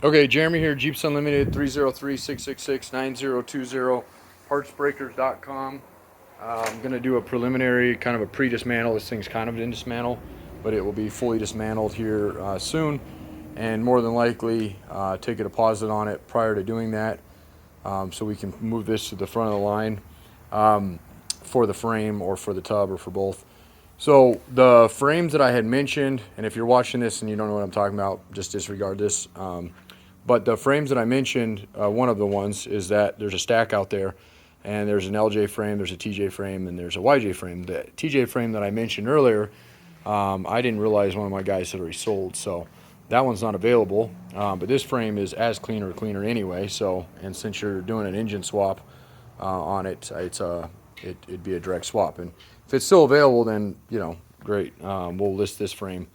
Okay, Jeremy here, Jeeps Unlimited, 303-666-9020, partsbreakers.com. I'm going to do a preliminary, kind of a pre-dismantle. This thing's kind of in dismantle, but it will be fully dismantled here soon, and more than likely take a deposit on it prior to doing that, so we can move this to the front of the line for the frame or for the tub or for both. So the frames that I had mentioned, and if you're watching this and you don't know what I'm talking about, just disregard this. But the frames that I mentioned, one of the ones is that there's a stack out there, and there's an LJ frame, there's a TJ frame, and there's a YJ frame. The TJ frame that I mentioned earlier, I didn't realize one of my guys had already sold, so that one's not available. But this frame is as clean or cleaner anyway. So, and since you're doing an engine swap on it, it'd be a direct swap. And if it's still available, then great. We'll list this frame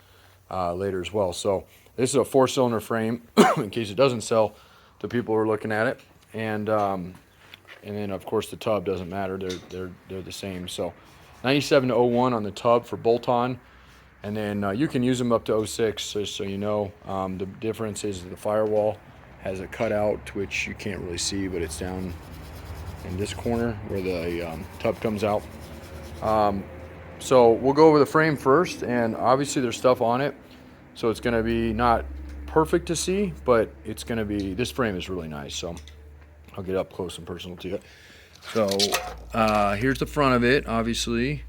later as well. So this is a 4-cylinder frame in case it doesn't sell to people who are looking at it. And then of course the tub doesn't matter. They're the same. So 97 to 01 on the tub for bolt-on, and then you can use them up to 06. Just so you know, the difference is the firewall has a cutout, which you can't really see, but it's down in this corner where the tub comes out. So we'll go over the frame first, and obviously there's stuff on it, so it's going to be not perfect to see, but it's going to be, this frame is really nice, so I'll get up close and personal to it. So here's the front of it, obviously,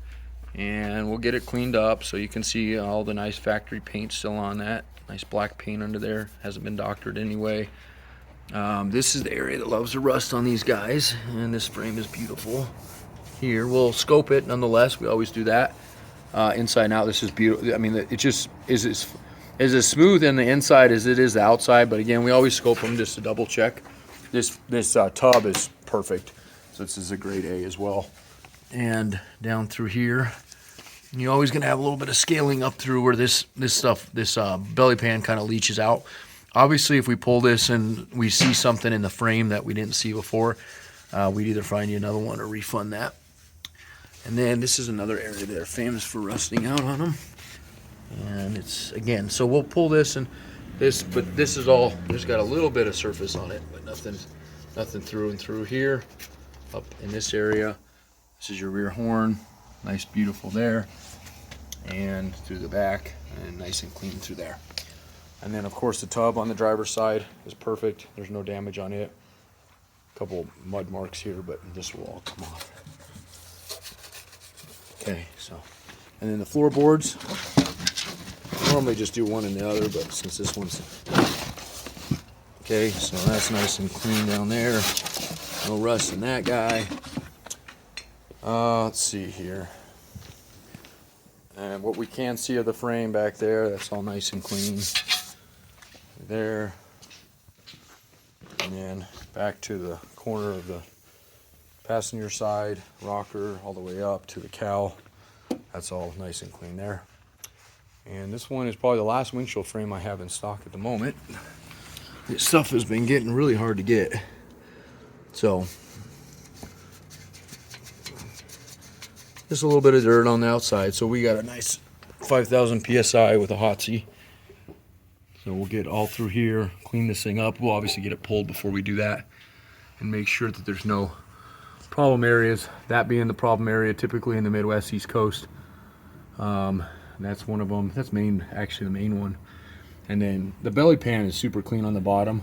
and we'll get it cleaned up so you can see all the nice factory paint still on that. Nice black paint under there, hasn't been doctored anyway. This is the area that loves the rust on these guys, and this frame is beautiful. Here, we'll scope it nonetheless. We always do that. Inside and out, this is beautiful. I mean, it just is as smooth in the inside as it is the outside, but again, we always scope them just to double check. This tub is perfect, so this is a grade A as well. And down through here, you're always going to have a little bit of scaling up through where this belly pan kind of leaches out. Obviously, if we pull this and we see something in the frame that we didn't see before, we'd either find you another one or refund that. And then this is another area that are famous for rusting out on them. And it's, again, so we'll pull this and this, but this is all, there's got a little bit of surface on it, but nothing through and through here. Up in this area, this is your rear horn, nice, beautiful there, and through the back, and nice and clean through there. And then of course the tub on the driver's side is perfect. There's no damage on it. A couple mud marks here, but this will all come off. Okay, so, and then the floorboards, normally just do one and the other, but since this one's, okay, so that's nice and clean down there. No rust in that guy. Let's see here. And what we can see of the frame back there, that's all nice and clean. There. And then back to the corner of the passenger side, rocker, all the way up to the cowl. That's all nice and clean there. And this one is probably the last windshield frame I have in stock at the moment. This stuff has been getting really hard to get. So, just a little bit of dirt on the outside. So we got a nice 5,000 PSI with a Hotsy. So we'll get all through here, clean this thing up. We'll obviously get it pulled before we do that and make sure that there's no problem areas. That being the problem area typically in the Midwest, East Coast. That's one of them. That's actually the main one. And then the belly pan is super clean on the bottom.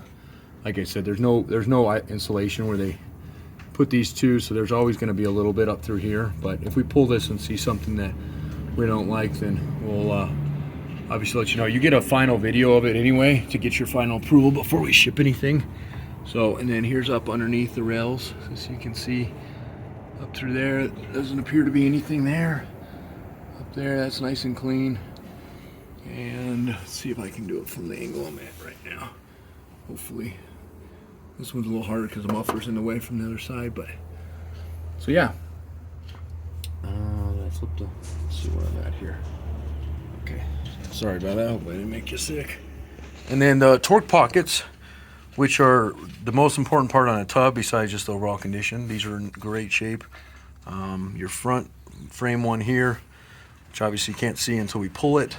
Like I said, there's no insulation where they put these two, so there's always going to be a little bit up through here. But if we pull this and see something that we don't like, then we'll obviously let you know. You get a final video of it anyway to get your final approval before we ship anything. So, and then here's up underneath the rails, as you can see up through there. Doesn't appear to be anything there. Up there, that's nice and clean. And let's see if I can do it from the angle I'm at right now. Hopefully. This one's a little harder because the muffler's in the way from the other side, but so yeah. Let's see where I'm at here. Okay, sorry about that. Hope I didn't make you sick. And then the torque pockets, which are the most important part on a tub besides just the overall condition. These are in great shape. Your front frame one here, which obviously you can't see until we pull it.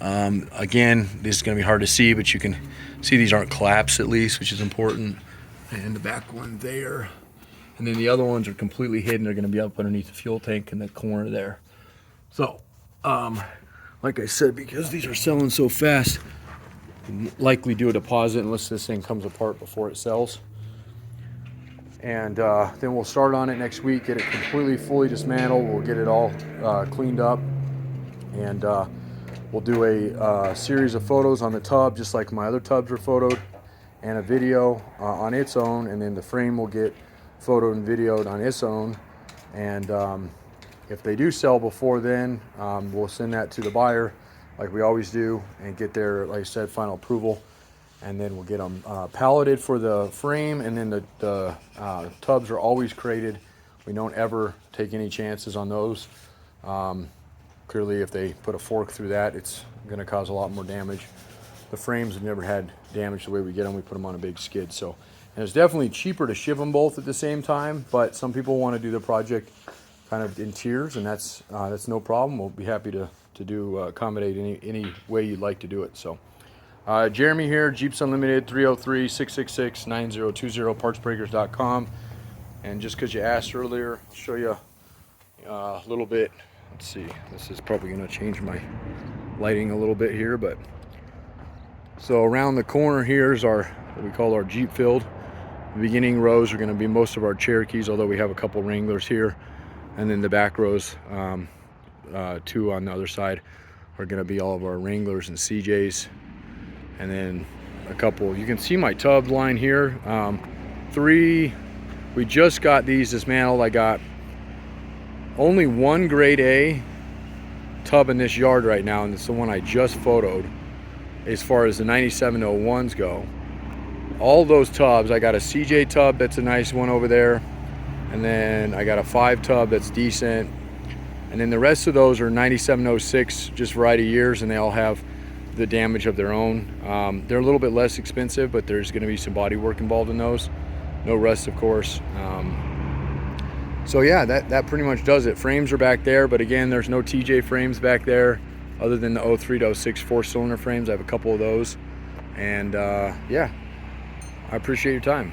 Again, this is going to be hard to see, but you can see these aren't claps at least, which is important. And the back one there. And then the other ones are completely hidden. They're going to be up underneath the fuel tank in the corner there. So, like I said, because these are selling so fast, likely do a deposit unless this thing comes apart before it sells. And then we'll start on it next week, get it completely, fully dismantled. We'll get it all cleaned up. And we'll do a series of photos on the tub, just like my other tubs were photoed, and a video on its own. And then the frame will get photoed and videoed on its own. And if they do sell before then, we'll send that to the buyer like we always do and get their, like I said, final approval. And then we'll get them palleted for the frame. And then the tubs are always crated. We don't ever take any chances on those. Clearly, if they put a fork through that, it's going to cause a lot more damage. The frames have never had damage the way we get them. We put them on a big skid. So, and it's definitely cheaper to ship them both at the same time. But some people want to do the project kind of in tiers, and that's no problem. We'll be happy to do accommodate any way you'd like to do it. So, Jeremy here, Jeeps Unlimited, 303-666-9020, partsbreakers.com. And just because you asked earlier, I'll show you a little bit. Let's see, this is probably going to change my lighting a little bit here, but so around the corner here is our, what we call our Jeep field. The beginning rows are going to be most of our Cherokees, although we have a couple Wranglers here, and then the back rows, two on the other side, are going to be all of our Wranglers and CJs, and then a couple. You can see my tub line here. We just got these dismantled. I got only one grade A tub in this yard right now, and it's the one I just photoed as far as the 9701s go. All those tubs, I got a CJ tub that's a nice one over there, and then I got a 5 tub that's decent, and then the rest of those are 9706, just variety years, and they all have the damage of their own. They're a little bit less expensive, but there's going to be some body work involved in those. No rust, of course. So yeah, that pretty much does it. Frames are back there, but again, there's no TJ frames back there other than the 03 to 06 4-cylinder frames. I have a couple of those. And yeah, I appreciate your time.